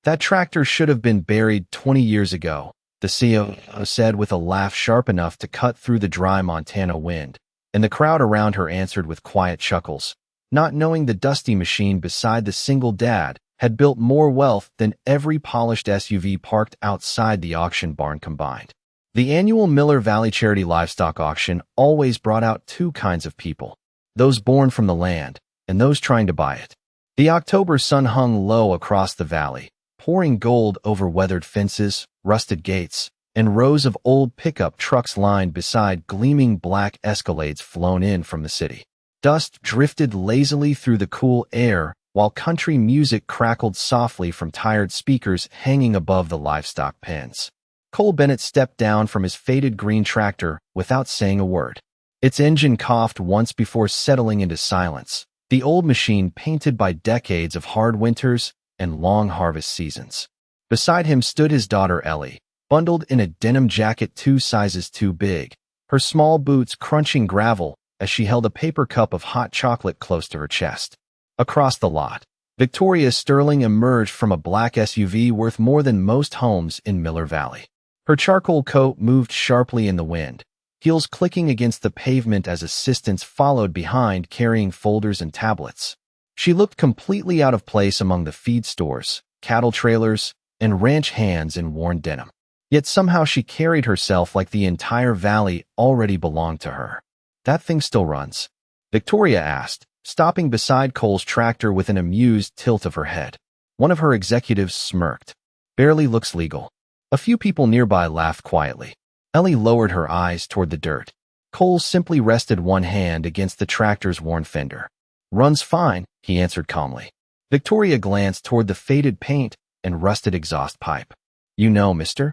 That tractor should have been buried 20 years ago, the CEO said with a laugh sharp enough to cut through the dry Montana wind, and the crowd around her answered with quiet chuckles, not knowing the dusty machine beside the single dad had built more wealth than every polished SUV parked outside the auction barn combined. The annual Miller Valley Charity Livestock Auction always brought out two kinds of people, those born from the land and those trying to buy it. The October sun hung low across the valley, pouring gold over weathered fences, rusted gates, and rows of old pickup trucks lined beside gleaming black Escalades flown in from the city. Dust drifted lazily through the cool air, while country music crackled softly from tired speakers hanging above the livestock pens. Cole Bennett stepped down from his faded green tractor without saying a word. Its engine coughed once before settling into silence, the old machine painted by decades of hard winters and long harvest seasons. Beside him stood his daughter Ellie, bundled in a denim jacket 2 sizes too big, her small boots crunching gravel as she held a paper cup of hot chocolate close to her chest. Across the lot, Vivian Sterling emerged from a black SUV worth more than most homes in Miller Valley. Her charcoal coat moved sharply in the wind, heels clicking against the pavement as assistants followed behind carrying folders and tablets. She looked completely out of place among the feed stores, cattle trailers, and ranch hands in worn denim. Yet somehow she carried herself like the entire valley already belonged to her. "That thing still runs?" Victoria asked, stopping beside Cole's tractor with an amused tilt of her head. One of her executives smirked. "Barely looks legal." A few people nearby laughed quietly. Ellie lowered her eyes toward the dirt. Cole simply rested one hand against the tractor's worn fender. "Runs fine," he answered calmly. Victoria glanced toward the faded paint and rusted exhaust pipe. "You know, Mr.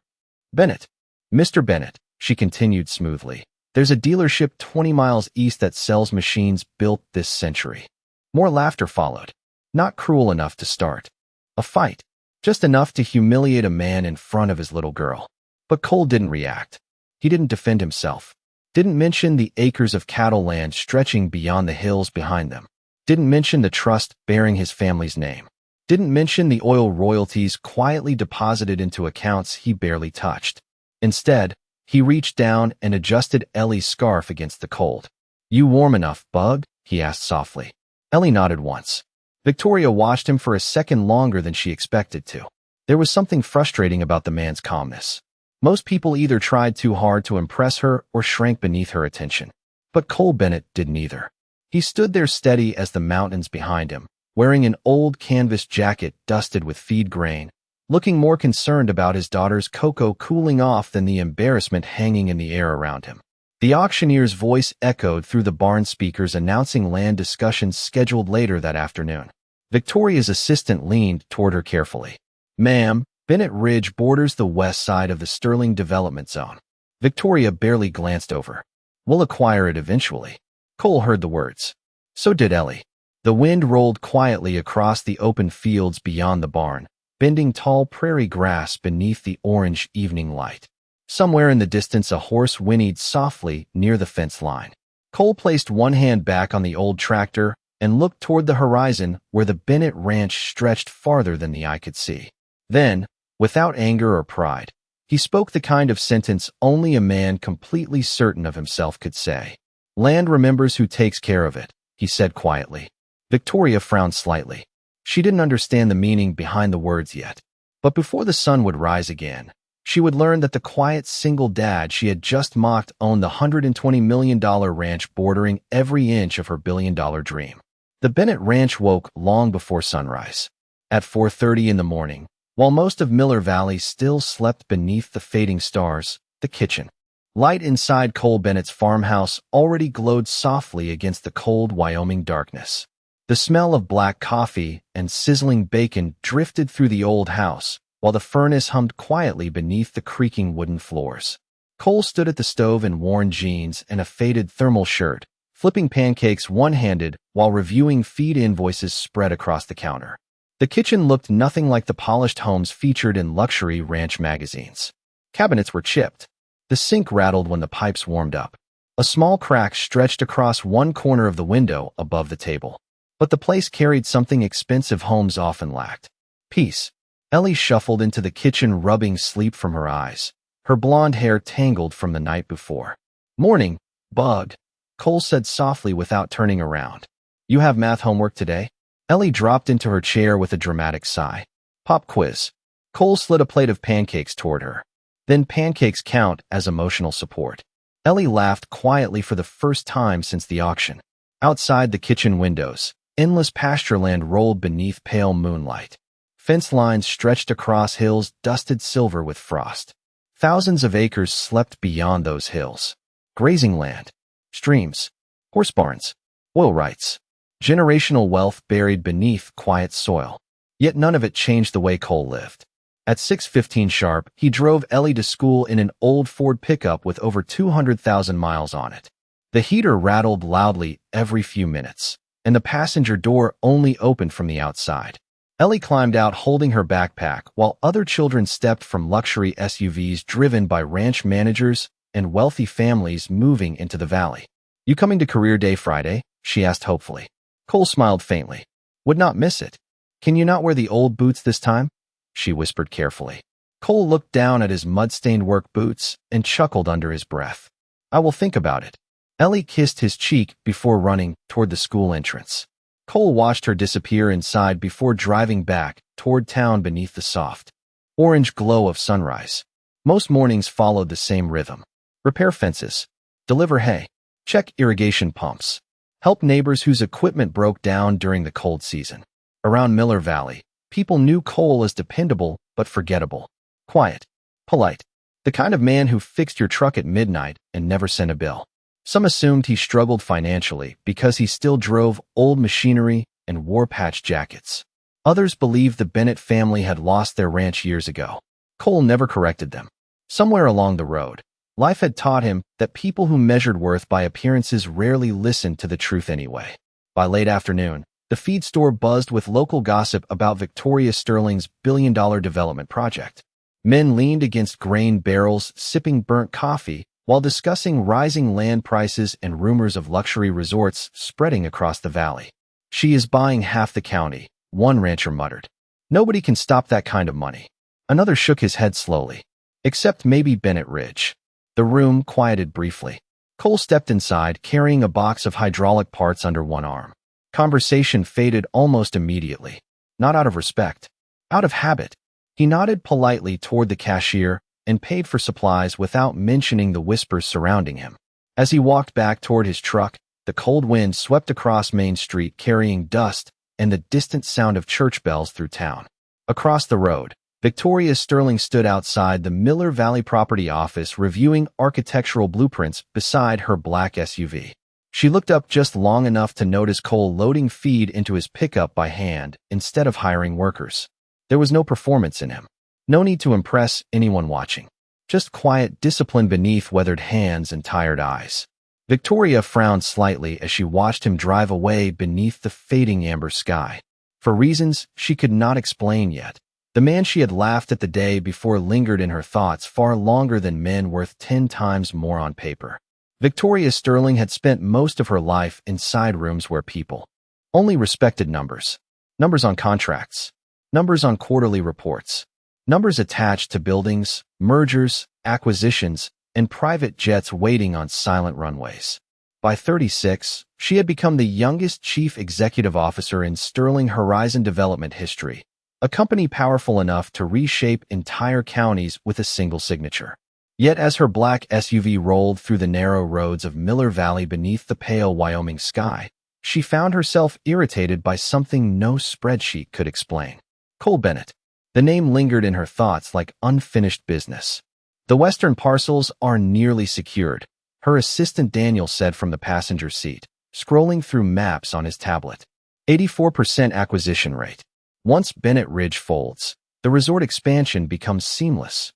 Bennett." "Mr. Bennett," she continued smoothly. "There's a dealership 20 miles east that sells machines built this century." More laughter followed. Not cruel enough to start a fight, just enough to humiliate a man in front of his little girl. But Cole didn't react. He didn't defend himself. Didn't mention the acres of cattle land stretching beyond the hills behind them. Didn't mention the trust bearing his family's name. Didn't mention the oil royalties quietly deposited into accounts he barely touched. Instead, he reached down and adjusted Ellie's scarf against the cold. "You warm enough, bug?" he asked softly. Ellie nodded once. Victoria watched him for a second longer than she expected to. There was something frustrating about the man's calmness. Most people either tried too hard to impress her or shrank beneath her attention. But Cole Bennett did neither. He stood there steady as the mountains behind him, wearing an old canvas jacket dusted with feed grain, looking more concerned about his daughter's cocoa cooling off than the embarrassment hanging in the air around him. The auctioneer's voice echoed through the barn speakers announcing land discussions scheduled later that afternoon. Victoria's assistant leaned toward her carefully. "Ma'am, Bennett Ridge borders the west side of the Sterling Development Zone." Victoria barely glanced over. "We'll acquire it eventually." Cole heard the words. So did Ellie. The wind rolled quietly across the open fields beyond the barn, bending tall prairie grass beneath the orange evening light. Somewhere in the distance a horse whinnied softly near the fence line. Cole placed one hand back on the old tractor and looked toward the horizon where the Bennett Ranch stretched farther than the eye could see. Then, without anger or pride, he spoke the kind of sentence only a man completely certain of himself could say. "Land remembers who takes care of it," he said quietly. Victoria frowned slightly. She didn't understand the meaning behind the words yet. But before the sun would rise again, she would learn that the quiet single dad she had just mocked owned the $120 million ranch bordering every inch of her billion-dollar dream. The Bennett Ranch woke long before sunrise. At 4:30 in the morning, while most of Miller Valley still slept beneath the fading stars, the kitchen, light inside Cole Bennett's farmhouse, already glowed softly against the cold Wyoming darkness. The smell of black coffee and sizzling bacon drifted through the old house, while the furnace hummed quietly beneath the creaking wooden floors. Cole stood at the stove in worn jeans and a faded thermal shirt, flipping pancakes one-handed while reviewing feed invoices spread across the counter. The kitchen looked nothing like the polished homes featured in luxury ranch magazines. Cabinets were chipped. The sink rattled when the pipes warmed up. A small crack stretched across one corner of the window above the table. But the place carried something expensive homes often lacked: peace. Ellie shuffled into the kitchen, rubbing sleep from her eyes, her blonde hair tangled from the night before. "Morning, Bug," Cole said softly without turning around. "You have math homework today?" Ellie dropped into her chair with a dramatic sigh. "Pop quiz." Cole slid a plate of pancakes toward her. "Then pancakes count as emotional support." Ellie laughed quietly for the first time since the auction. Outside the kitchen windows, endless pastureland rolled beneath pale moonlight. Fence lines stretched across hills dusted silver with frost. Thousands of acres slept beyond those hills. Grazing land, streams, horse barns, oil rights, generational wealth buried beneath quiet soil. Yet none of it changed the way Cole lived. At 6:15 sharp, he drove Ellie to school in an old Ford pickup with over 200,000 miles on it. The heater rattled loudly every few minutes, and the passenger door only opened from the outside. Ellie climbed out holding her backpack while other children stepped from luxury SUVs driven by ranch managers and wealthy families moving into the valley. "You coming to Career Day Friday?" she asked hopefully. Cole smiled faintly. "Would not miss it. Can you not wear the old boots this time?" she whispered carefully. Cole looked down at his mud-stained work boots and chuckled under his breath. "I will think about it." Ellie kissed his cheek before running toward the school entrance. Cole watched her disappear inside before driving back toward town beneath the soft, orange glow of sunrise. Most mornings followed the same rhythm. Repair fences, deliver hay, check irrigation pumps, help neighbors whose equipment broke down during the cold season. Around Miller Valley, people knew Cole as dependable but forgettable, quiet, polite, the kind of man who fixed your truck at midnight and never sent a bill. Some assumed he struggled financially because he still drove old machinery and wore patch jackets. Others believed the Bennett family had lost their ranch years ago. Cole never corrected them. Somewhere along the road, life had taught him that people who measured worth by appearances rarely listened to the truth anyway. By late afternoon, the feed store buzzed with local gossip about Victoria Sterling's billion-dollar development project. Men leaned against grain barrels, sipping burnt coffee, while discussing rising land prices and rumors of luxury resorts spreading across the valley. "She is buying half the county," one rancher muttered. "Nobody can stop that kind of money." Another shook his head slowly. "Except maybe Bennett Ridge." The room quieted briefly. Cole stepped inside, carrying a box of hydraulic parts under one arm. Conversation faded almost immediately. Not out of respect, out of habit. He nodded politely toward the cashier and paid for supplies without mentioning the whispers surrounding him. As he walked back toward his truck, the cold wind swept across Main Street carrying dust and the distant sound of church bells through town. Across the road, Victoria Sterling stood outside the Miller Valley property office reviewing architectural blueprints beside her black SUV. She looked up just long enough to notice Cole loading feed into his pickup by hand instead of hiring workers. There was no performance in him. No need to impress anyone watching. Just quiet discipline beneath weathered hands and tired eyes. Victoria frowned slightly as she watched him drive away beneath the fading amber sky. For reasons she could not explain yet, the man she had laughed at the day before lingered in her thoughts far longer than men worth 10 times more on paper. Victoria Sterling had spent most of her life in side rooms where people only respected numbers. Numbers on contracts. Numbers on quarterly reports. Numbers attached to buildings, mergers, acquisitions, and private jets waiting on silent runways. By 36, she had become the youngest chief executive officer in Sterling Horizon development history, a company powerful enough to reshape entire counties with a single signature. Yet as her black SUV rolled through the narrow roads of Miller Valley beneath the pale Wyoming sky, she found herself irritated by something no spreadsheet could explain. Cole Bennett. The name lingered in her thoughts like unfinished business. "The western parcels are nearly secured," her assistant Daniel said from the passenger seat, scrolling through maps on his tablet. 84% acquisition rate. Once Bennett Ridge folds, the resort expansion becomes seamless.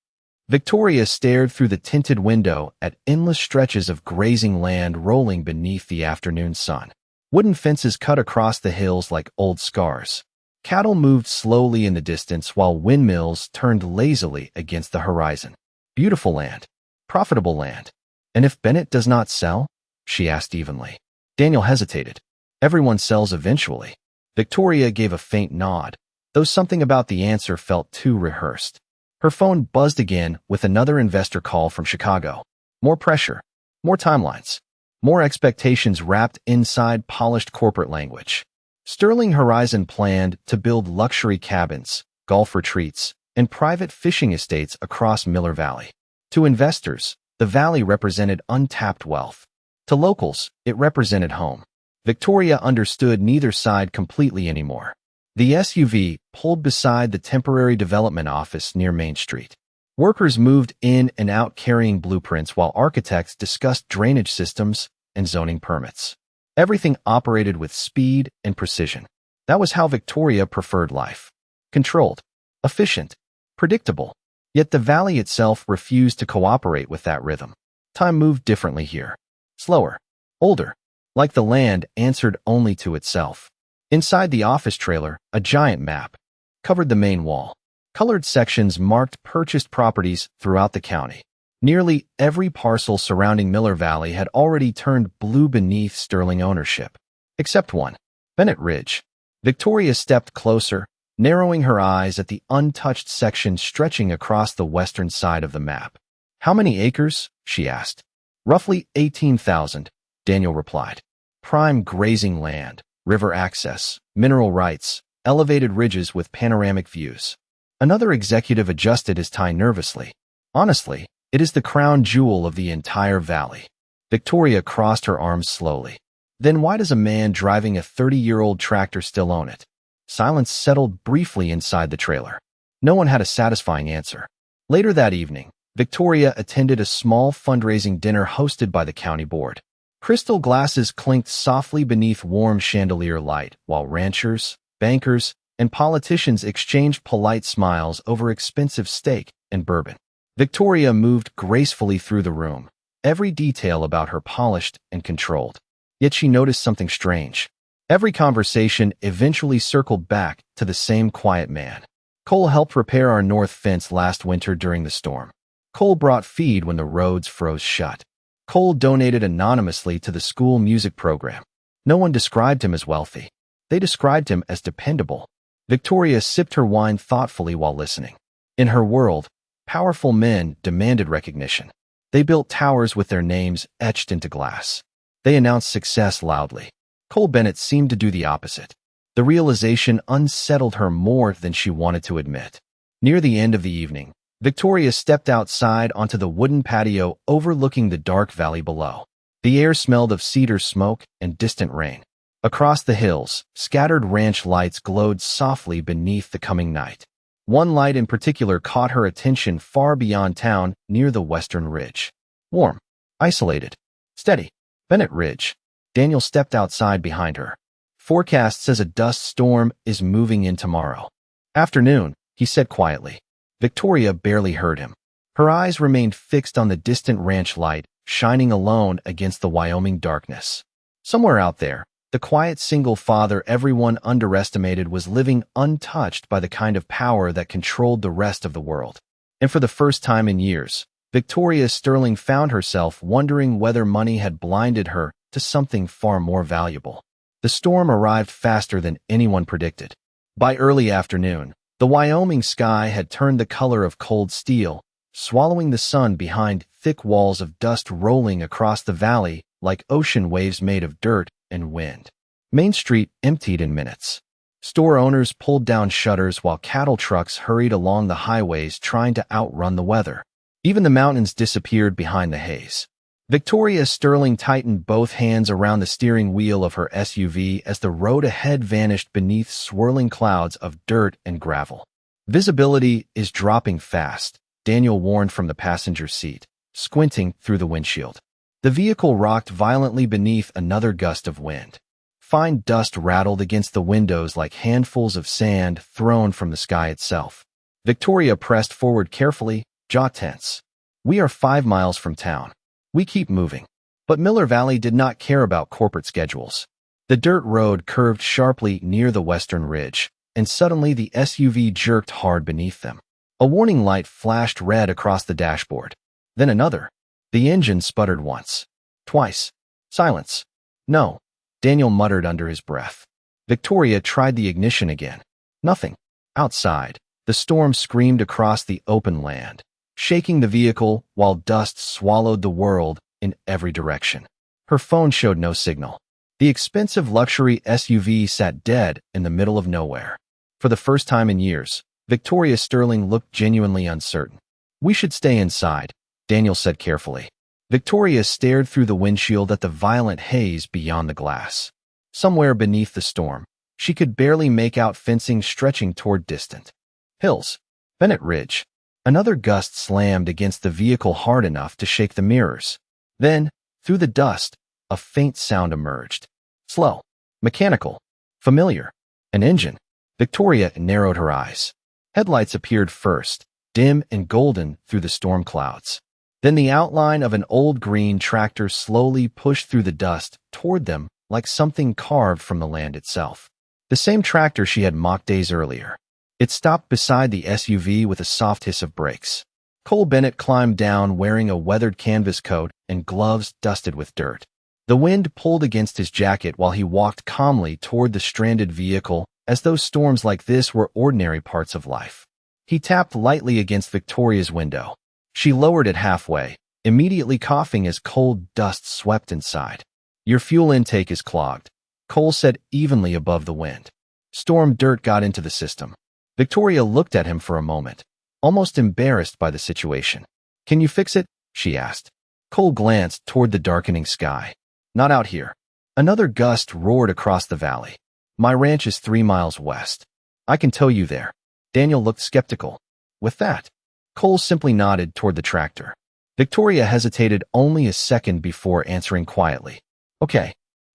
Victoria stared through the tinted window at endless stretches of grazing land rolling beneath the afternoon sun. Wooden fences cut across the hills like old scars. Cattle moved slowly in the distance while windmills turned lazily against the horizon. Beautiful land. Profitable land. "And if Bennett does not sell?" she asked evenly. Daniel hesitated. "Everyone sells eventually." Victoria gave a faint nod. though something about the answer felt too rehearsed. Her phone buzzed again with another investor call from Chicago. More pressure, more timelines, more expectations wrapped inside polished corporate language. Sterling Horizon planned to build luxury cabins, golf retreats, and private fishing estates across Miller Valley. To investors, the valley represented untapped wealth. To locals, it represented home. Victoria understood neither side completely anymore. The SUV pulled beside the temporary development office near Main Street. Workers moved in and out carrying blueprints while architects discussed drainage systems and zoning permits. Everything operated with speed and precision. That was how Victoria preferred life. Controlled, efficient, predictable. Yet the valley itself refused to cooperate with that rhythm. Time moved differently here. Slower, older, like the land answered only to itself. Inside the office trailer, a giant map covered the main wall. Colored sections marked purchased properties throughout the county. Nearly every parcel surrounding Miller Valley had already turned blue beneath Sterling ownership. Except one, Bennett Ridge. Victoria stepped closer, narrowing her eyes at the untouched section stretching across the western side of the map. "How many acres?" she asked. "Roughly 18,000, Daniel replied. "Prime grazing land, river access, mineral rights, elevated ridges with panoramic views." Another executive adjusted his tie nervously. "Honestly, it is the crown jewel of the entire valley." Victoria crossed her arms slowly. "Then why does a man driving a 30-year-old tractor still own it?" Silence settled briefly inside the trailer. No one had a satisfying answer. Later that evening, Victoria attended a small fundraising dinner hosted by the county board. Crystal glasses clinked softly beneath warm chandelier light, while ranchers, bankers, and politicians exchanged polite smiles over expensive steak and bourbon. Victoria moved gracefully through the room, every detail about her polished and controlled. Yet she noticed something strange. Every conversation eventually circled back to the same quiet man. "Cole helped repair our north fence last winter during the storm. Cole brought feed when the roads froze shut. Cole donated anonymously to the school music program." No one described him as wealthy. They described him as dependable. Victoria sipped her wine thoughtfully while listening. In her world, powerful men demanded recognition. They built towers with their names etched into glass. They announced success loudly. Cole Bennett seemed to do the opposite. The realization unsettled her more than she wanted to admit. Near the end of the evening, Victoria stepped outside onto the wooden patio overlooking the dark valley below. The air smelled of cedar smoke and distant rain. Across the hills, scattered ranch lights glowed softly beneath the coming night. One light in particular caught her attention far beyond town near the western ridge. Warm, isolated, steady. Bennett Ridge. Daniel stepped outside behind her. "Forecast says a dust storm is moving in tomorrow." "Afternoon," he said quietly. Victoria barely heard him. Her eyes remained fixed on the distant ranch light, shining alone against the Wyoming darkness. Somewhere out there, the quiet single father everyone underestimated was living untouched by the kind of power that controlled the rest of the world. And for the first time in years, Victoria Sterling found herself wondering whether money had blinded her to something far more valuable. The storm arrived faster than anyone predicted. By early afternoon, the Wyoming sky had turned the color of cold steel, swallowing the sun behind thick walls of dust rolling across the valley like ocean waves made of dirt and wind. Main Street emptied in minutes. Store owners pulled down shutters while cattle trucks hurried along the highways trying to outrun the weather. Even the mountains disappeared behind the haze. Victoria Sterling tightened both hands around the steering wheel of her SUV as the road ahead vanished beneath swirling clouds of dirt and gravel. "Visibility is dropping fast," Daniel warned from the passenger seat, squinting through the windshield. The vehicle rocked violently beneath another gust of wind. Fine dust rattled against the windows like handfuls of sand thrown from the sky itself. Victoria pressed forward carefully, jaw tense. "We are 5 miles from town. We keep moving." But Miller Valley did not care about corporate schedules. The dirt road curved sharply near the western ridge, and suddenly the SUV jerked hard beneath them. A warning light flashed red across the dashboard. Then another. The engine sputtered once. Twice. Silence. "No," Daniel muttered under his breath. Victoria tried the ignition again. Nothing. Outside, the storm screamed across the open land, shaking the vehicle while dust swallowed the world in every direction. Her phone showed no signal. The expensive luxury SUV sat dead in the middle of nowhere. For the first time in years, Victoria Sterling looked genuinely uncertain. "We should stay inside," Daniel said carefully. Victoria stared through the windshield at the violent haze beyond the glass. Somewhere beneath the storm, she could barely make out fencing stretching toward distant hills. Bennett Ridge. Another gust slammed against the vehicle hard enough to shake the mirrors. Then, through the dust, a faint sound emerged. Slow, mechanical, familiar. An engine. Victoria narrowed her eyes. Headlights appeared first, dim and golden through the storm clouds. Then the outline of an old green tractor slowly pushed through the dust toward them like something carved from the land itself. The same tractor she had mocked days earlier. It stopped beside the SUV with a soft hiss of brakes. Cole Bennett climbed down wearing a weathered canvas coat and gloves dusted with dirt. The wind pulled against his jacket while he walked calmly toward the stranded vehicle, as though storms like this were ordinary parts of life. He tapped lightly against Victoria's window. She lowered it halfway, immediately coughing as cold dust swept inside. "Your fuel intake is clogged," Cole said evenly above the wind. Storm dirt got into the system. Victoria looked at him for a moment, almost embarrassed by the situation. "Can you fix it?" she asked. Cole glanced toward the darkening sky. "Not out here." Another gust roared across the valley. "My ranch is 3 miles west. I can tow you there." Daniel looked skeptical. "With that?" Cole simply nodded toward the tractor. Victoria hesitated only a second before answering quietly. "Okay."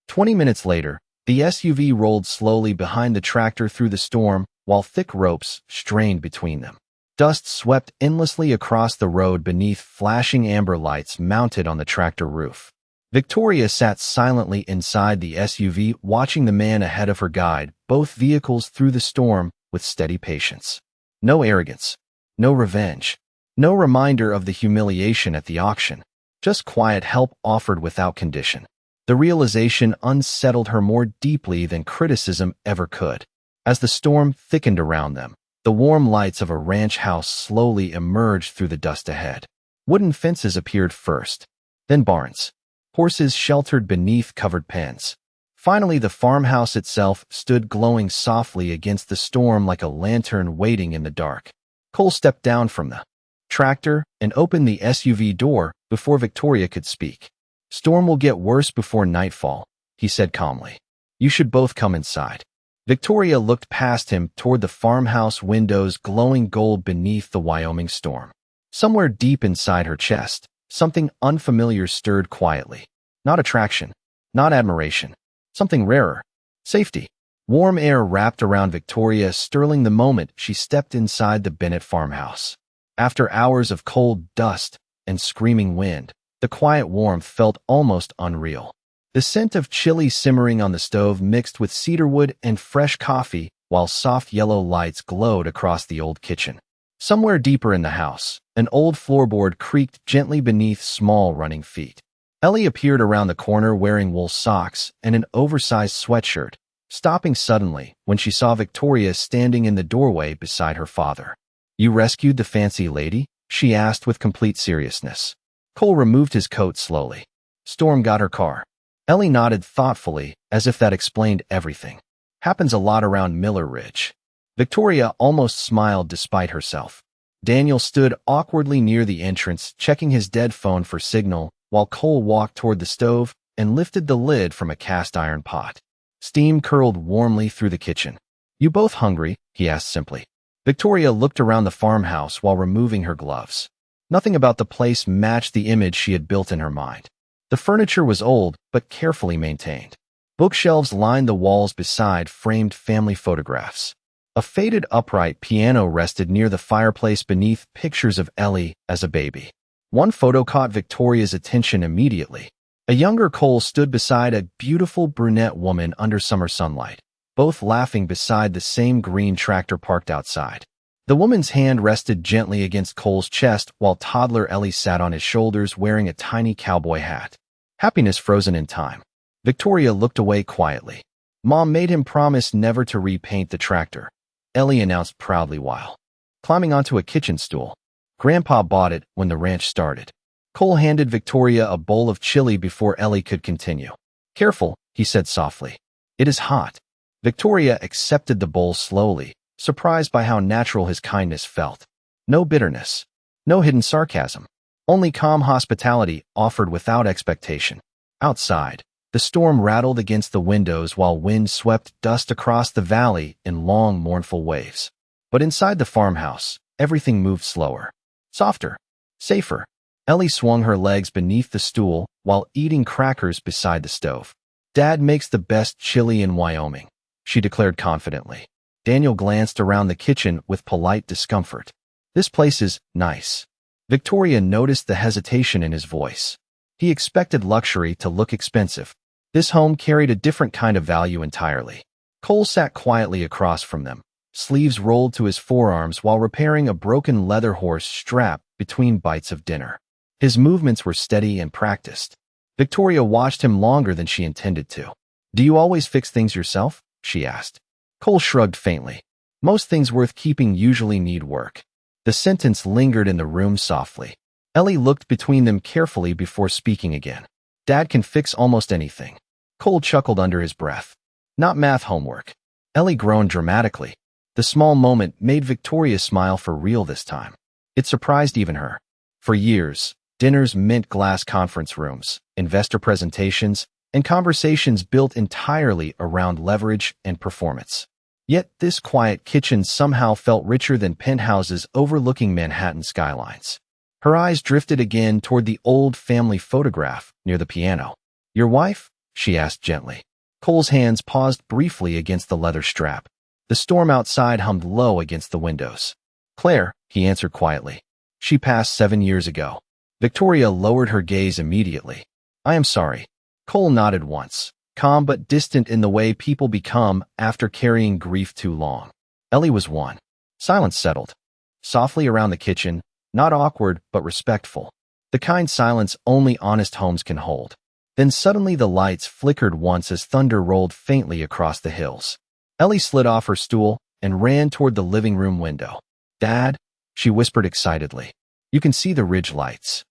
20 minutes later, the SUV rolled slowly behind the tractor through the storm while thick ropes strained between them. Dust swept endlessly across the road beneath flashing amber lights mounted on the tractor roof. Victoria sat silently inside the SUV, watching the man ahead of her guide both vehicles through the storm with steady patience. No arrogance, no revenge, no reminder of the humiliation at the auction, just quiet help offered without condition. The realization unsettled her more deeply than criticism ever could. As the storm thickened around them, the warm lights of a ranch house slowly emerged through the dust ahead. Wooden fences appeared first, then barns. Horses sheltered beneath covered pens. Finally, the farmhouse itself stood glowing softly against the storm like a lantern waiting in the dark. Cole stepped down from the tractor and opened the SUV door before Victoria could speak. "Storm will get worse before nightfall," he said calmly. "You should both come inside." Victoria looked past him toward the farmhouse windows glowing gold beneath the Wyoming storm. Somewhere deep inside her chest, something unfamiliar stirred quietly. Not attraction, not admiration. Something rarer. Safety. Warm air wrapped around Victoria Sterling the moment she stepped inside the Bennett farmhouse. After hours of cold dust and screaming wind, the quiet warmth felt almost unreal. The scent of chili simmering on the stove mixed with cedarwood and fresh coffee, while soft yellow lights glowed across the old kitchen. Somewhere deeper in the house, an old floorboard creaked gently beneath small running feet. Ellie appeared around the corner wearing wool socks and an oversized sweatshirt, stopping suddenly when she saw Victoria standing in the doorway beside her father. "You rescued the fancy lady?" she asked with complete seriousness. Cole removed his coat slowly. "Storm got her car." Ellie nodded thoughtfully, as if that explained everything. "Happens a lot around Miller Ridge." Victoria almost smiled despite herself. Daniel stood awkwardly near the entrance, checking his dead phone for signal, while Cole walked toward the stove and lifted the lid from a cast-iron pot. Steam curled warmly through the kitchen. "You both hungry?" he asked simply. Victoria looked around the farmhouse while removing her gloves. Nothing about the place matched the image she had built in her mind. The furniture was old, but carefully maintained. Bookshelves lined the walls beside framed family photographs. A faded upright piano rested near the fireplace beneath pictures of Ellie as a baby. One photo caught Victoria's attention immediately. A younger Cole stood beside a beautiful brunette woman under summer sunlight, both laughing beside the same green tractor parked outside. The woman's hand rested gently against Cole's chest while toddler Ellie sat on his shoulders wearing a tiny cowboy hat. Happiness frozen in time. Victoria looked away quietly. Mom made him promise never to repaint the tractor. Ellie announced proudly while climbing onto a kitchen stool. Grandpa bought it when the ranch started. Cole handed Victoria a bowl of chili before Ellie could continue. Careful, he said softly. It is hot. Victoria accepted the bowl slowly, surprised by how natural his kindness felt. No bitterness. No hidden sarcasm. Only calm hospitality offered without expectation. Outside, the storm rattled against the windows while wind swept dust across the valley in long, mournful waves. But inside the farmhouse, everything moved slower. Softer. Safer. Ellie swung her legs beneath the stool while eating crackers beside the stove. Dad makes the best chili in Wyoming, she declared confidently. Daniel glanced around the kitchen with polite discomfort. This place is nice. Victoria noticed the hesitation in his voice. He expected luxury to look expensive. This home carried a different kind of value entirely. Cole sat quietly across from them, sleeves rolled to his forearms while repairing a broken leather horse strap between bites of dinner. His movements were steady and practiced. Victoria watched him longer than she intended to. Do you always fix things yourself? She asked. Cole shrugged faintly. Most things worth keeping usually need work. The sentence lingered in the room softly. Ellie looked between them carefully before speaking again. Dad can fix almost anything. Cole chuckled under his breath. Not math homework. Ellie groaned dramatically. The small moment made Victoria smile for real this time. It surprised even her. For years, dinners meant glass conference rooms, investor presentations, and conversations built entirely around leverage and performance. Yet this quiet kitchen somehow felt richer than penthouses overlooking Manhattan skylines. Her eyes drifted again toward the old family photograph near the piano. Your wife? She asked gently. Cole's hands paused briefly against the leather strap. The storm outside hummed low against the windows. Claire, he answered quietly. She passed 7 years ago. Victoria lowered her gaze immediately. I am sorry. Cole nodded once, calm but distant in the way people become after carrying grief too long. Ellie was one. Silence settled. Softly around the kitchen, not awkward but respectful. The kind silence only honest homes can hold. Then suddenly the lights flickered once as thunder rolled faintly across the hills. Ellie slid off her stool and ran toward the living room window. Dad, she whispered excitedly. You can see the ridge lights.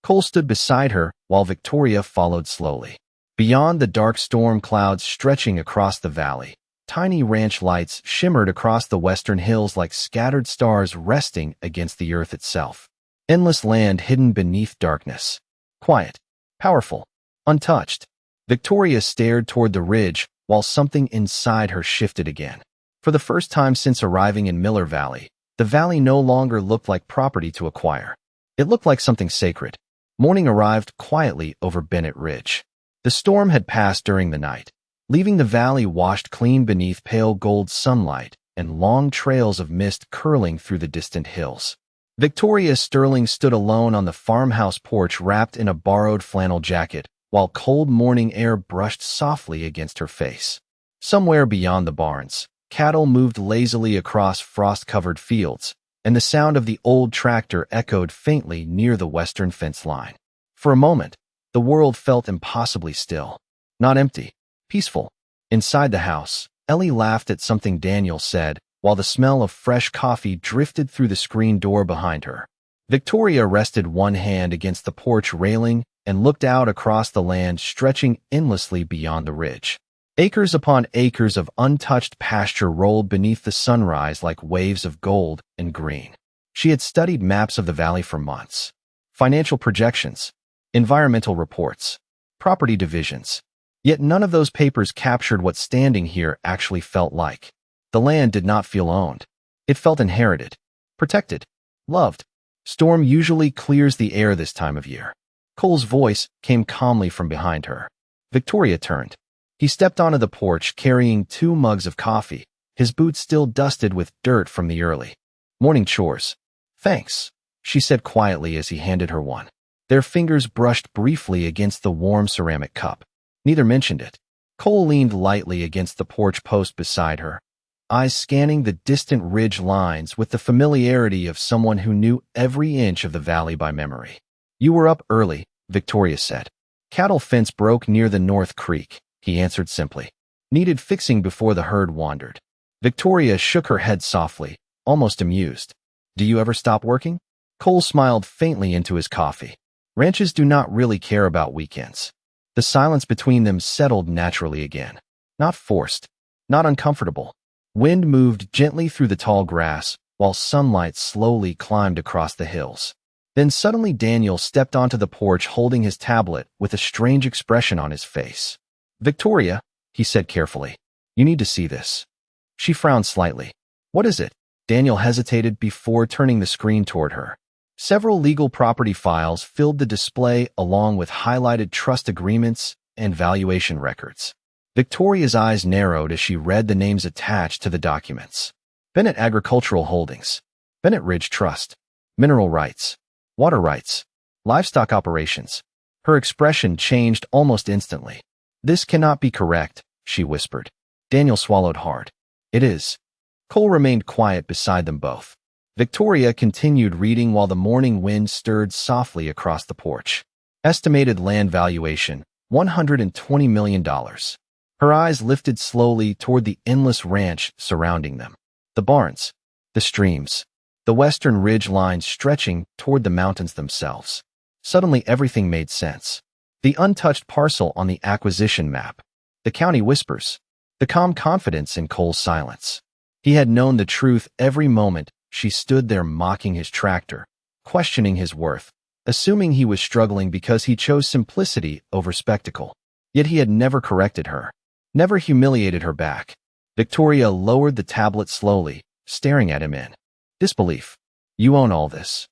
Cole stood beside her while Victoria followed slowly. Beyond the dark storm clouds stretching across the valley, tiny ranch lights shimmered across the western hills like scattered stars resting against the earth itself. Endless land hidden beneath darkness. Quiet. Powerful. Untouched. Victoria stared toward the ridge while something inside her shifted again. For the first time since arriving in Miller Valley, the valley no longer looked like property to acquire. It looked like something sacred. Morning arrived quietly over Bennett Ridge. The storm had passed during the night, leaving the valley washed clean beneath pale gold sunlight and long trails of mist curling through the distant hills. Victoria Sterling stood alone on the farmhouse porch wrapped in a borrowed flannel jacket, while cold morning air brushed softly against her face. Somewhere beyond the barns, cattle moved lazily across frost-covered fields, and the sound of the old tractor echoed faintly near the western fence line. For a moment, the world felt impossibly still. Not empty, peaceful. Inside the house, Ellie laughed at something Daniel said, while the smell of fresh coffee drifted through the screen door behind her. Victoria rested one hand against the porch railing and looked out across the land stretching endlessly beyond the ridge. Acres upon acres of untouched pasture rolled beneath the sunrise like waves of gold and green. She had studied maps of the valley for months. Financial projections, environmental reports, property divisions. Yet none of those papers captured what standing here actually felt like. The land did not feel owned. It felt inherited, protected, loved. Storm usually clears the air this time of year. Cole's voice came calmly from behind her. Victoria turned. He stepped onto the porch carrying 2 mugs of coffee, his boots still dusted with dirt from the early morning chores. Thanks, she said quietly as he handed her one. Their fingers brushed briefly against the warm ceramic cup. Neither mentioned it. Cole leaned lightly against the porch post beside her, eyes scanning the distant ridge lines with the familiarity of someone who knew every inch of the valley by memory. You were up early, Victoria said. Cattle fence broke near the North Creek, he answered simply. Needed fixing before the herd wandered. Victoria shook her head softly, almost amused. Do you ever stop working? Cole smiled faintly into his coffee. Ranches do not really care about weekends. The silence between them settled naturally again. Not forced, not uncomfortable. Wind moved gently through the tall grass, while sunlight slowly climbed across the hills. Then suddenly Daniel stepped onto the porch holding his tablet with a strange expression on his face. Victoria, he said carefully, you need to see this. She frowned slightly. What is it? Daniel hesitated before turning the screen toward her. Several legal property files filled the display along with highlighted trust agreements and valuation records. Victoria's eyes narrowed as she read the names attached to the documents. Bennett Agricultural Holdings, Bennett Ridge Trust, Mineral Rights, Water Rights, Livestock Operations. Her expression changed almost instantly. This cannot be correct, she whispered. Daniel swallowed hard. It is. Cole remained quiet beside them both. Victoria continued reading while the morning wind stirred softly across the porch. Estimated land valuation, $120 million. Her eyes lifted slowly toward the endless ranch surrounding them. The barns, the streams, the western ridge lines stretching toward the mountains themselves. Suddenly everything made sense. The untouched parcel on the acquisition map, the county whispers, the calm confidence in Cole's silence. He had known the truth every moment she stood there mocking his tractor, questioning his worth, assuming he was struggling because he chose simplicity over spectacle. Yet he had never corrected her, never humiliated her back. Victoria lowered the tablet slowly, staring at him in disbelief. You own all this.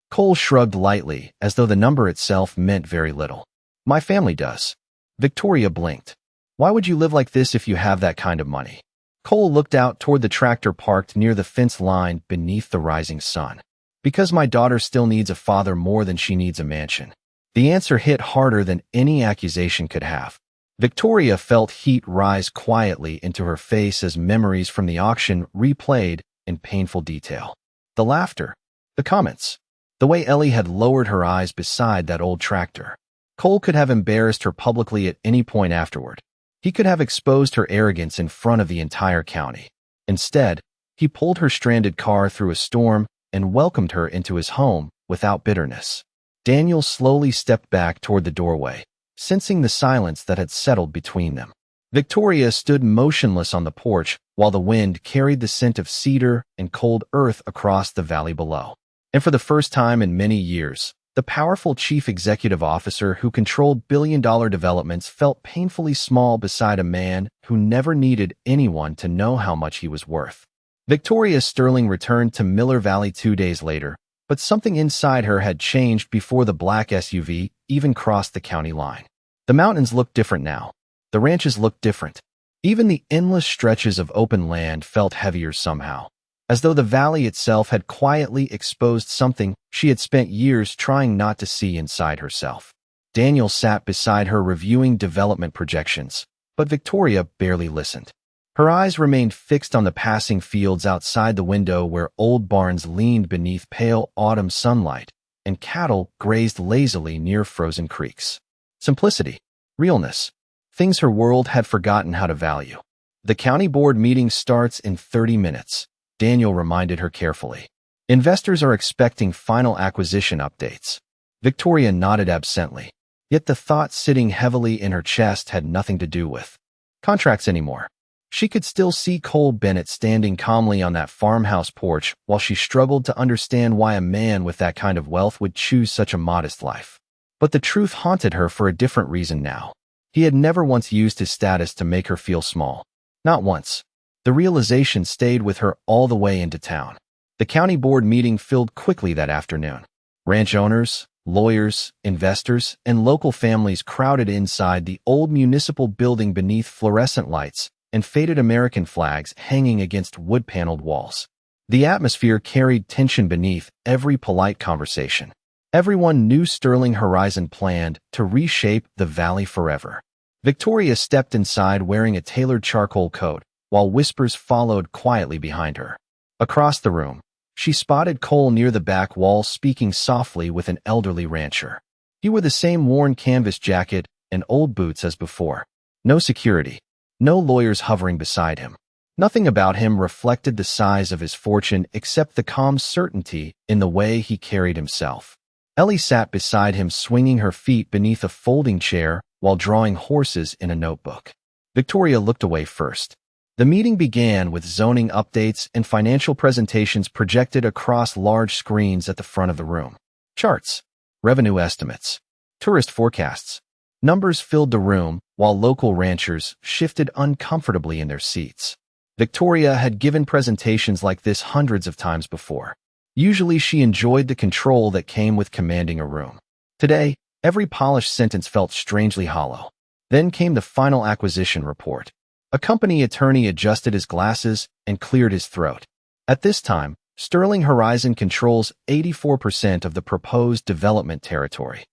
Cole shrugged lightly, as though the number itself meant very little. My family does. Victoria blinked. Why would you live like this if you have that kind of money? Cole looked out toward the tractor parked near the fence line beneath the rising sun. Because my daughter still needs a father more than she needs a mansion. The answer hit harder than any accusation could have. Victoria felt heat rise quietly into her face as memories from the auction replayed in painful detail. The laughter, the comments, the way Ellie had lowered her eyes beside that old tractor. Cole could have embarrassed her publicly at any point afterward. He could have exposed her arrogance in front of the entire county. Instead, he pulled her stranded car through a storm and welcomed her into his home without bitterness. Daniel slowly stepped back toward the doorway, sensing the silence that had settled between them. Victoria stood motionless on the porch while the wind carried the scent of cedar and cold earth across the valley below. And for the first time in many years, the powerful chief executive officer who controlled billion-dollar developments felt painfully small beside a man who never needed anyone to know how much he was worth. Victoria Sterling returned to Miller Valley 2 days later, but something inside her had changed before the black SUV even crossed the county line. The mountains looked different now. The ranches looked different. Even the endless stretches of open land felt heavier somehow, as though the valley itself had quietly exposed something she had spent years trying not to see inside herself. Daniel sat beside her reviewing development projections, but Victoria barely listened. Her eyes remained fixed on the passing fields outside the window where old barns leaned beneath pale autumn sunlight, and cattle grazed lazily near frozen creeks. Simplicity, realness, things her world had forgotten how to value. The county board meeting starts in 30 minutes, Daniel reminded her carefully. Investors are expecting final acquisition updates. Victoria nodded absently, yet the thought sitting heavily in her chest had nothing to do with contracts anymore. She could still see Cole Bennett standing calmly on that farmhouse porch while she struggled to understand why a man with that kind of wealth would choose such a modest life. But the truth haunted her for a different reason now. He had never once used his status to make her feel small. Not once. The realization stayed with her all the way into town. The county board meeting filled quickly that afternoon. Ranch owners, lawyers, investors, and local families crowded inside the old municipal building beneath fluorescent lights and faded American flags hanging against wood-paneled walls. The atmosphere carried tension beneath every polite conversation. Everyone knew Sterling Horizon planned to reshape the valley forever. Victoria stepped inside wearing a tailored charcoal coat, while whispers followed quietly behind her. Across the room, she spotted Cole near the back wall speaking softly with an elderly rancher. He wore the same worn canvas jacket and old boots as before. No security. No lawyers hovering beside him. Nothing about him reflected the size of his fortune except the calm certainty in the way he carried himself. Ellie sat beside him, swinging her feet beneath a folding chair while drawing horses in a notebook. Victoria looked away first. The meeting began with zoning updates and financial presentations projected across large screens at the front of the room. Charts, revenue estimates, tourist forecasts. Numbers filled the room while local ranchers shifted uncomfortably in their seats. Victoria had given presentations like this hundreds of times before. Usually she enjoyed the control that came with commanding a room. Today, every polished sentence felt strangely hollow. Then came the final acquisition report. A company attorney adjusted his glasses and cleared his throat. At this time, Sterling Horizon controls 84% of the proposed development territory.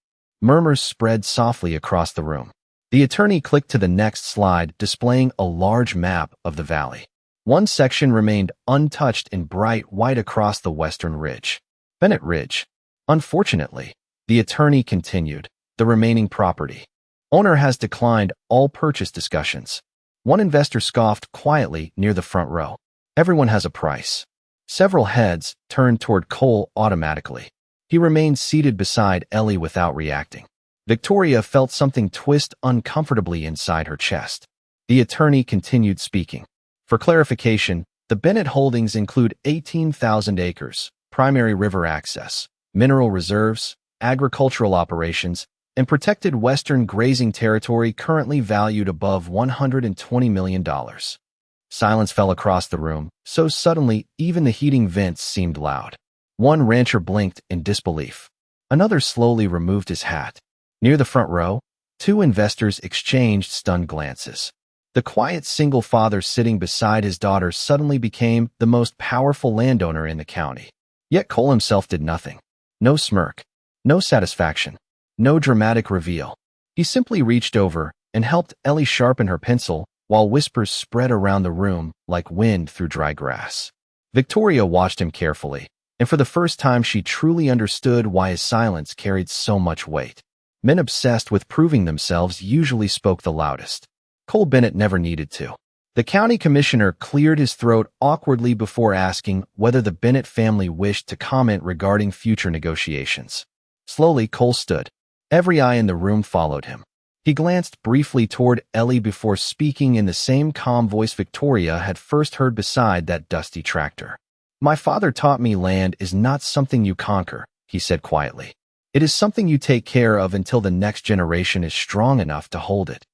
Murmurs spread softly across the room. The attorney clicked to the next slide, displaying a large map of the valley. One section remained untouched in bright white across the western ridge. Bennett Ridge. Unfortunately, the attorney continued, the remaining property. Owner has declined all purchase discussions. One investor scoffed quietly near the front row. Everyone has a price. Several heads turned toward Cole automatically. He remained seated beside Ellie without reacting. Victoria felt something twist uncomfortably inside her chest. The attorney continued speaking. For clarification, the Bennett holdings include 18,000 acres, primary river access, mineral reserves, agricultural operations, and protected western grazing territory currently valued above $120 million. Silence fell across the room, so suddenly even the heating vents seemed loud. One rancher blinked in disbelief. Another slowly removed his hat. Near the front row, two investors exchanged stunned glances. The quiet single father sitting beside his daughter suddenly became the most powerful landowner in the county. Yet Cole himself did nothing. No smirk, no satisfaction. No dramatic reveal. He simply reached over and helped Ellie sharpen her pencil while whispers spread around the room like wind through dry grass. Victoria watched him carefully, and for the first time she truly understood why his silence carried so much weight. Men obsessed with proving themselves usually spoke the loudest. Cole Bennett never needed to. The county commissioner cleared his throat awkwardly before asking whether the Bennett family wished to comment regarding future negotiations. Slowly, Cole stood. Every eye in the room followed him. He glanced briefly toward Ellie before speaking in the same calm voice Victoria had first heard beside that dusty tractor. "My father taught me land is not something you conquer," he said quietly. "It is something you take care of until the next generation is strong enough to hold it."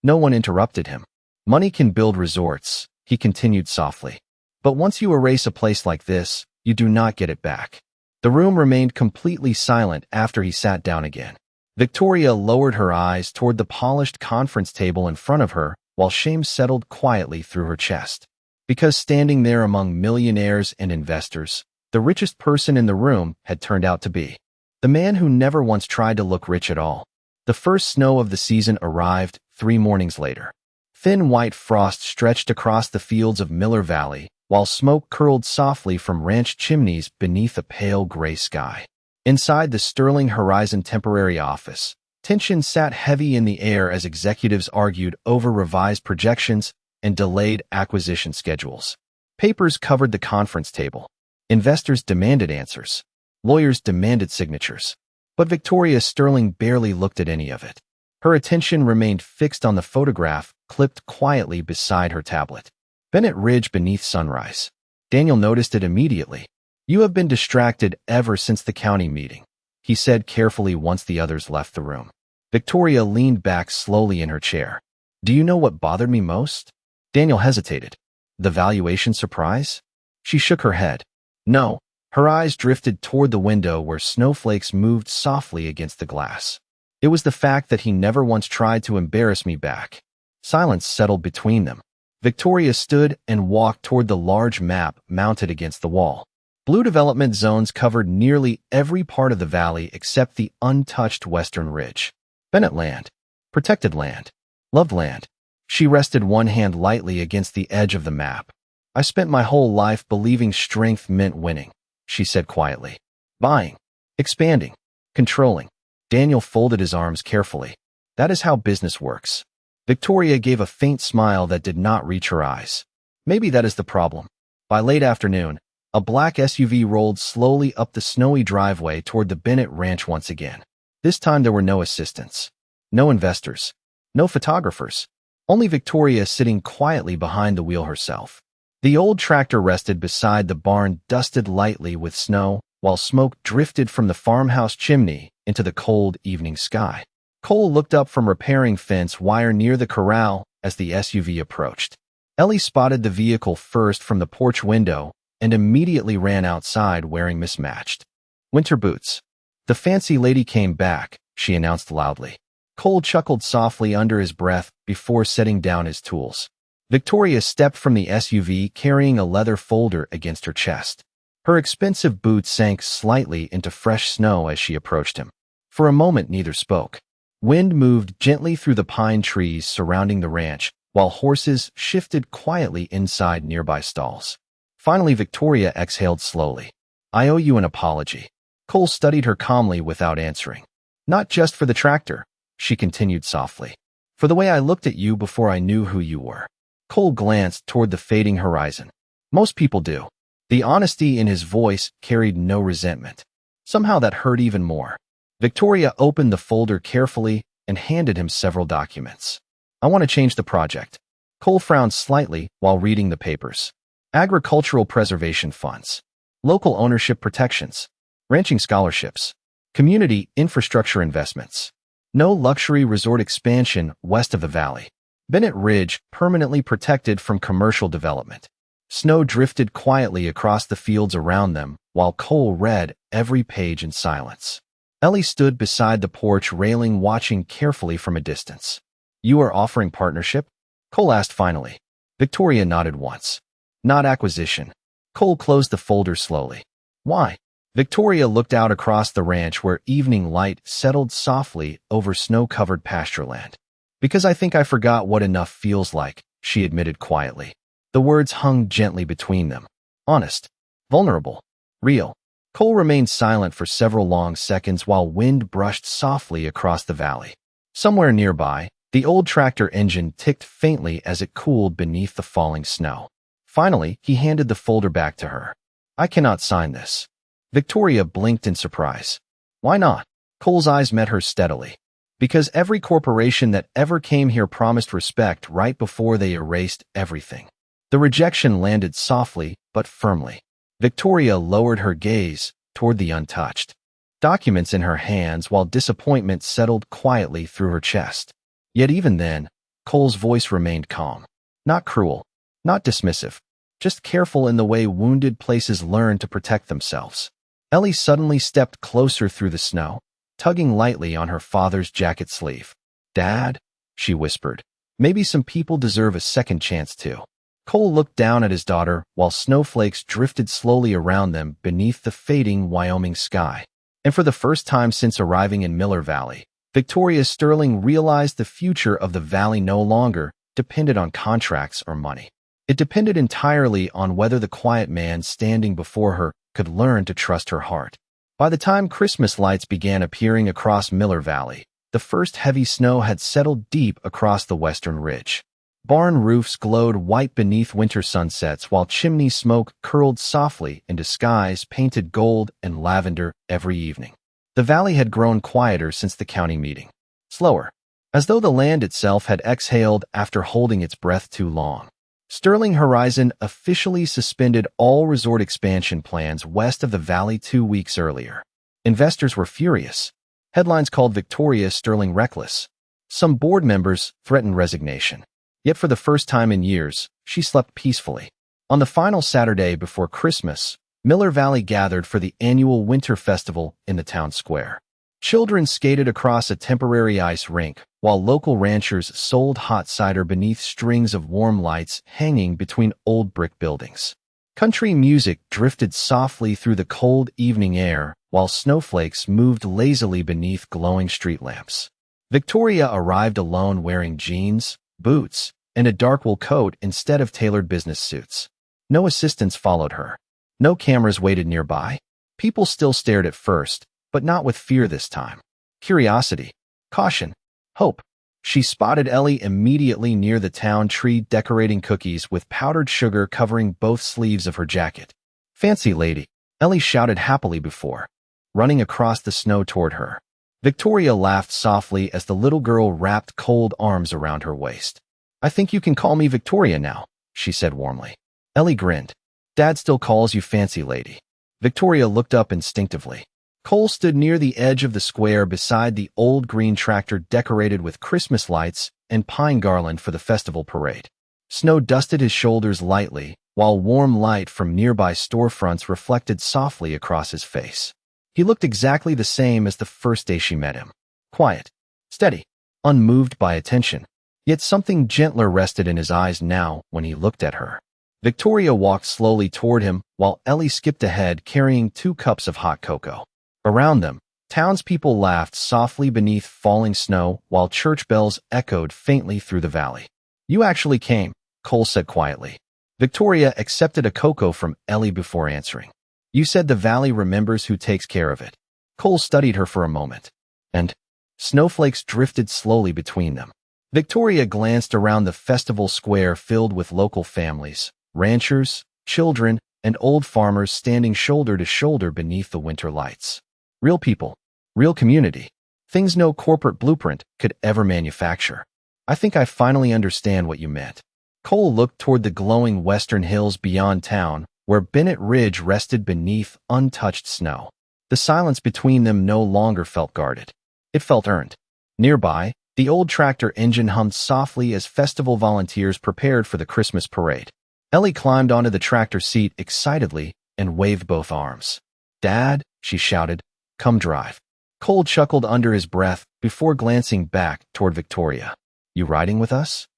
No one interrupted him. "Money can build resorts," he continued softly. "But once you erase a place like this, you do not get it back." The room remained completely silent after he sat down again. Victoria lowered her eyes toward the polished conference table in front of her while shame settled quietly through her chest. Because standing there among millionaires and investors, the richest person in the room had turned out to be the man who never once tried to look rich at all. The first snow of the season arrived 3 mornings later. Thin white frost stretched across the fields of Miller Valley, while smoke curled softly from ranch chimneys beneath a pale gray sky. Inside the Sterling Horizon temporary office, tension sat heavy in the air as executives argued over revised projections and delayed acquisition schedules. Papers covered the conference table. Investors demanded answers. Lawyers demanded signatures. But Victoria Sterling barely looked at any of it. Her attention remained fixed on the photograph clipped quietly beside her tablet. Bennett Ridge beneath sunrise. Daniel noticed it immediately. "You have been distracted ever since the county meeting," he said carefully once the others left the room. Victoria leaned back slowly in her chair. "Do you know what bothered me most?" Daniel hesitated. "The valuation surprise?" She shook her head. "No." Her eyes drifted toward the window where snowflakes moved softly against the glass. "It was the fact that he never once tried to embarrass me back." Silence settled between them. Victoria stood and walked toward the large map mounted against the wall. Blue development zones covered nearly every part of the valley except the untouched western ridge. Bennett land. Protected land. Loved land. She rested one hand lightly against the edge of the map. "I spent my whole life believing strength meant winning," she said quietly. "Buying. Expanding. Controlling." Daniel folded his arms carefully. "That is how business works." Victoria gave a faint smile that did not reach her eyes. Maybe that is the problem. By late afternoon, a black SUV rolled slowly up the snowy driveway toward the Bennett Ranch once again. This time there were no assistants, no investors, no photographers, only Victoria sitting quietly behind the wheel herself. The old tractor rested beside the barn, dusted lightly with snow, while smoke drifted from the farmhouse chimney into the cold evening sky. Cole looked up from repairing fence wire near the corral as the SUV approached. Ellie spotted the vehicle first from the porch window and immediately ran outside wearing mismatched winter boots. "The fancy lady came back," she announced loudly. Cole chuckled softly under his breath before setting down his tools. Victoria stepped from the SUV carrying a leather folder against her chest. Her expensive boots sank slightly into fresh snow as she approached him. For a moment neither spoke. Wind moved gently through the pine trees surrounding the ranch, while horses shifted quietly inside nearby stalls. Finally, Victoria exhaled slowly. "I owe you an apology." Cole studied her calmly without answering. "Not just for the tractor," she continued softly. "For the way I looked at you before I knew who you were." Cole glanced toward the fading horizon. Most people do. The honesty in his voice carried no resentment. Somehow that hurt even more. Victoria opened the folder carefully and handed him several documents. "I want to change the project." Cole frowned slightly while reading the papers. Agricultural preservation funds, local ownership protections, ranching scholarships, community infrastructure investments. No luxury resort expansion west of the valley. Bennett Ridge permanently protected from commercial development. Snow drifted quietly across the fields around them while Cole read every page in silence. Ellie stood beside the porch railing, watching carefully from a distance. "You are offering partnership?" Cole asked finally. Victoria nodded once. "Not acquisition." Cole closed the folder slowly. "Why?" Victoria looked out across the ranch where evening light settled softly over snow-covered pastureland. "Because I think I forgot what enough feels like," she admitted quietly. The words hung gently between them. Honest, vulnerable, real. Cole remained silent for several long seconds while wind brushed softly across the valley. Somewhere nearby, the old tractor engine ticked faintly as it cooled beneath the falling snow. Finally, he handed the folder back to her. "I cannot sign this." Victoria blinked in surprise. "Why not?" Cole's eyes met hers steadily. "Because every corporation that ever came here promised respect right before they erased everything." The rejection landed softly but firmly. Victoria lowered her gaze toward the untouched documents in her hands while disappointment settled quietly through her chest. Yet even then, Cole's voice remained calm. Not cruel, not dismissive, just careful in the way wounded places learn to protect themselves. Ellie suddenly stepped closer through the snow, tugging lightly on her father's jacket sleeve. "Dad," she whispered, "maybe some people deserve a second chance too." Cole looked down at his daughter while snowflakes drifted slowly around them beneath the fading Wyoming sky. And for the first time since arriving in Miller Valley, Victoria Sterling realized the future of the valley no longer depended on contracts or money. It depended entirely on whether the quiet man standing before her could learn to trust her heart. By the time Christmas lights began appearing across Miller Valley, the first heavy snow had settled deep across the western ridge. Barn roofs glowed white beneath winter sunsets while chimney smoke curled softly into skies painted gold and lavender every evening. The valley had grown quieter since the county meeting. Slower, as though the land itself had exhaled after holding its breath too long. Sterling Horizon officially suspended all resort expansion plans west of the valley 2 weeks earlier. Investors were furious. Headlines called Victoria Sterling reckless. Some board members threatened resignation. Yet for the first time in years, she slept peacefully. On the final Saturday before Christmas, Miller Valley gathered for the annual winter festival in the town square. Children skated across a temporary ice rink, while local ranchers sold hot cider beneath strings of warm lights hanging between old brick buildings. Country music drifted softly through the cold evening air, while snowflakes moved lazily beneath glowing street lamps. Victoria arrived alone wearing jeans, boots, and a dark wool coat instead of tailored business suits. No assistants followed her. No cameras waited nearby. People still stared at first, but not with fear this time. Curiosity, caution, hope. She spotted Ellie immediately near the town tree decorating cookies with powdered sugar covering both sleeves of her jacket. "Fancy lady," Ellie shouted happily before, running across the snow toward her. Victoria laughed softly as the little girl wrapped cold arms around her waist. "I think you can call me Victoria now," she said warmly. Ellie grinned. "Dad still calls you fancy lady." Victoria looked up instinctively. Cole stood near the edge of the square beside the old green tractor decorated with Christmas lights and pine garland for the festival parade. Snow dusted his shoulders lightly, while warm light from nearby storefronts reflected softly across his face. He looked exactly the same as the first day she met him. Quiet, steady, unmoved by attention. Yet something gentler rested in his eyes now when he looked at her. Victoria walked slowly toward him while Ellie skipped ahead carrying 2 cups of hot cocoa. Around them, townspeople laughed softly beneath falling snow while church bells echoed faintly through the valley. "You actually came," Cole said quietly. Victoria accepted a cocoa from Ellie before answering. "You said the valley remembers who takes care of it." Cole studied her for a moment, and snowflakes drifted slowly between them. Victoria glanced around the festival square filled with local families, ranchers, children, and old farmers standing shoulder to shoulder beneath the winter lights. Real people, real community, things no corporate blueprint could ever manufacture. "I think I finally understand what you meant." Cole looked toward the glowing western hills beyond town, where Bennett Ridge rested beneath untouched snow. The silence between them no longer felt guarded. It felt earned. Nearby, the old tractor engine hummed softly as festival volunteers prepared for the Christmas parade. Ellie climbed onto the tractor seat excitedly and waved both arms. "Dad," she shouted, "come drive." Cole chuckled under his breath before glancing back toward Victoria. "You riding with us?"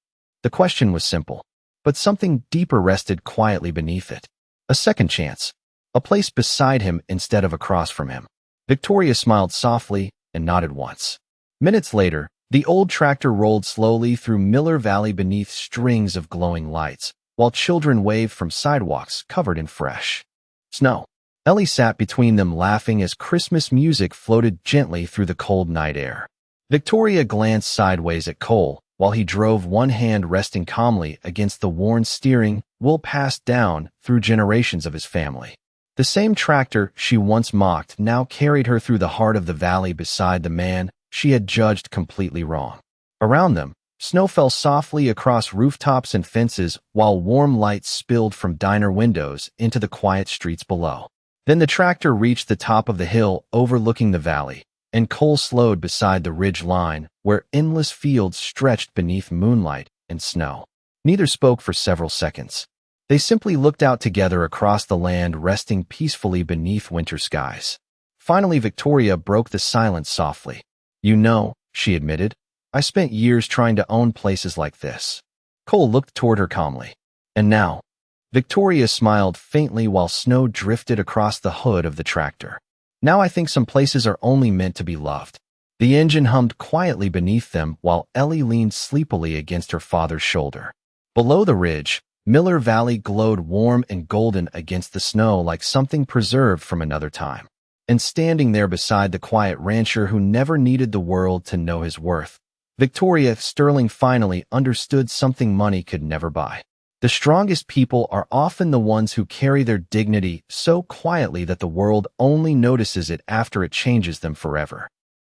The question was simple, but something deeper rested quietly beneath it. A second chance, a place beside him instead of across from him. Victoria smiled softly and nodded once. Minutes later, the old tractor rolled slowly through Miller Valley beneath strings of glowing lights, while children waved from sidewalks covered in fresh snow. Ellie sat between them laughing as Christmas music floated gently through the cold night air. Victoria glanced sideways at Cole, while he drove, one hand resting calmly against the worn steering wheel passed down through generations of his family. The same tractor she once mocked now carried her through the heart of the valley beside the man she had judged completely wrong. Around them, snow fell softly across rooftops and fences while warm lights spilled from diner windows into the quiet streets below. Then the tractor reached the top of the hill overlooking the valley, and Cole slowed beside the ridge line where endless fields stretched beneath moonlight and snow. Neither spoke for several seconds. They simply looked out together across the land resting peacefully beneath winter skies. Finally, Victoria broke the silence softly. "You know," she admitted, "I spent years trying to own places like this." Cole looked toward her calmly. "And now?" Victoria smiled faintly while snow drifted across the hood of the tractor. "Now I think some places are only meant to be loved." The engine hummed quietly beneath them while Ellie leaned sleepily against her father's shoulder. Below the ridge, Miller Valley glowed warm and golden against the snow like something preserved from another time. And standing there beside the quiet rancher who never needed the world to know his worth, Vivian Sterling finally understood something money could never buy. The strongest people are often the ones who carry their dignity so quietly that the world only notices it after it changes them forever.